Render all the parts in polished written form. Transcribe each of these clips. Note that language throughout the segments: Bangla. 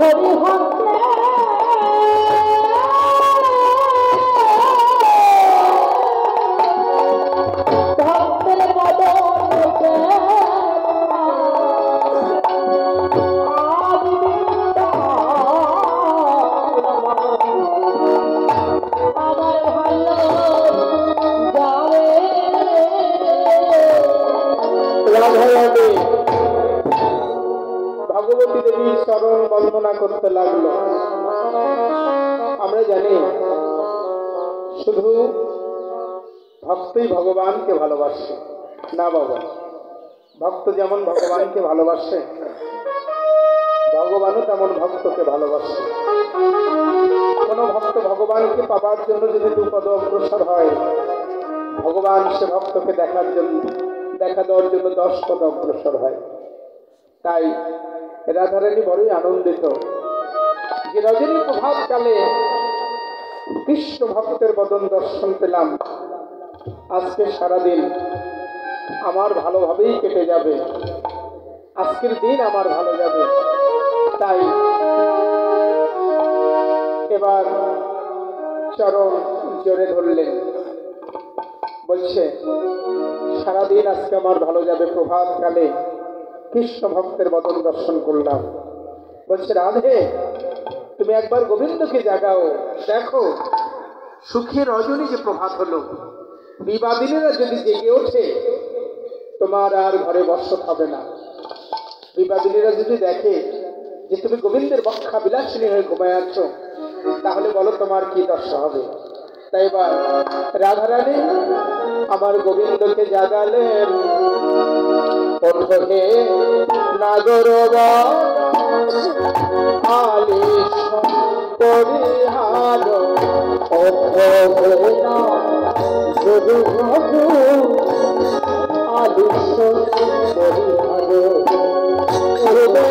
হরি হরে ভক্তের মদনকে আমার ভালো যাবে রাধারানী ভগবতী দেবী চরণ বন্দনা করতে লাগলো। আমরা জানি শুধু ভক্তই ভগবানকে ভালোবাসে না বাবা, ভক্ত যেমন ভগবানকে ভালোবাসে ভগবানও তেমন ভক্তকে ভালোবাসে। কোন ভক্ত ভগবানকে পাবার জন্য যদি দুপদ অগ্রসর হয়, ভগবান সে ভক্তকে দেখা দেওয়ার জন্য 10 পদ অগ্রসর হয়। তাই রাধারানী বড়ই আনন্দিত যে রজনী প্রভাতকালে কৃষ্ণ ভক্তের বদন দর্শন পেলাম। আজকে সারাদিন আমার ভালোভাবেই কেটে যাবে, আজকের দিন আমার ভালো যাবে। তাই এবার চরণ জোরে ধরলেন, বলছে সারাদিন আজকে আমার ভালো যাবে, প্রভাতকালে কৃষ্ণ ভক্তের বদন দর্শন করলাম। বলছে রাধে তুমি একবার গোবিন্দকে জাগাও, দেখো সুখী রজনী যে প্রভাত হলো, বিবাদিনীরা যদি জেগে ওঠে তোমার আর ঘরে বসত হবে না। বিবাদিনীরা যদি দেখে যে তুমি গোবিন্দের বক্ষা বিলাসিনী হয়ে ঘুমায় আছো, তাহলে বলো তোমার কি দশা হবে। তাই এবার রাধারানী আমার গোবিন্দকে জাগালেন। ওঠো হে নাগর আলিশ পরিহার, ওঠো হে না গুরু আলিশ পরিহার, উড়বে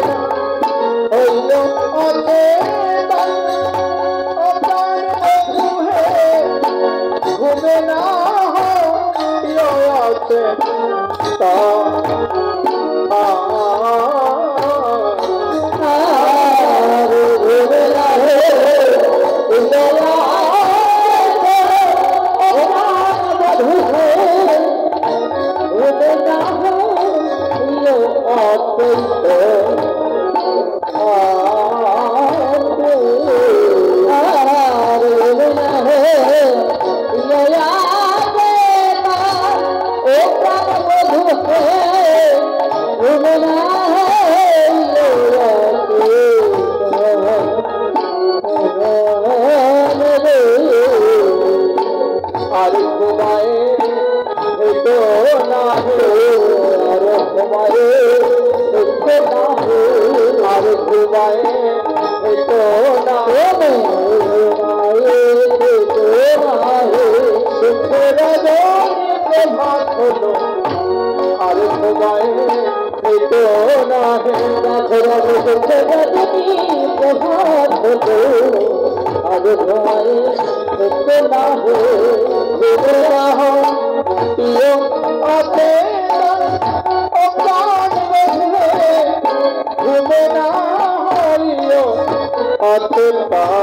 না হইল অচেতন অপ্রাণ বধূ হে, ঘুমে না হইল অচেতন।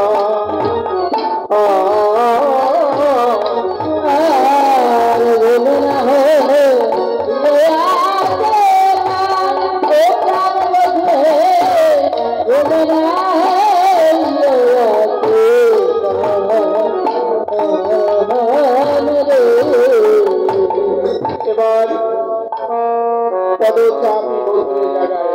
এবার পদচাপী মধুরে জায়গায়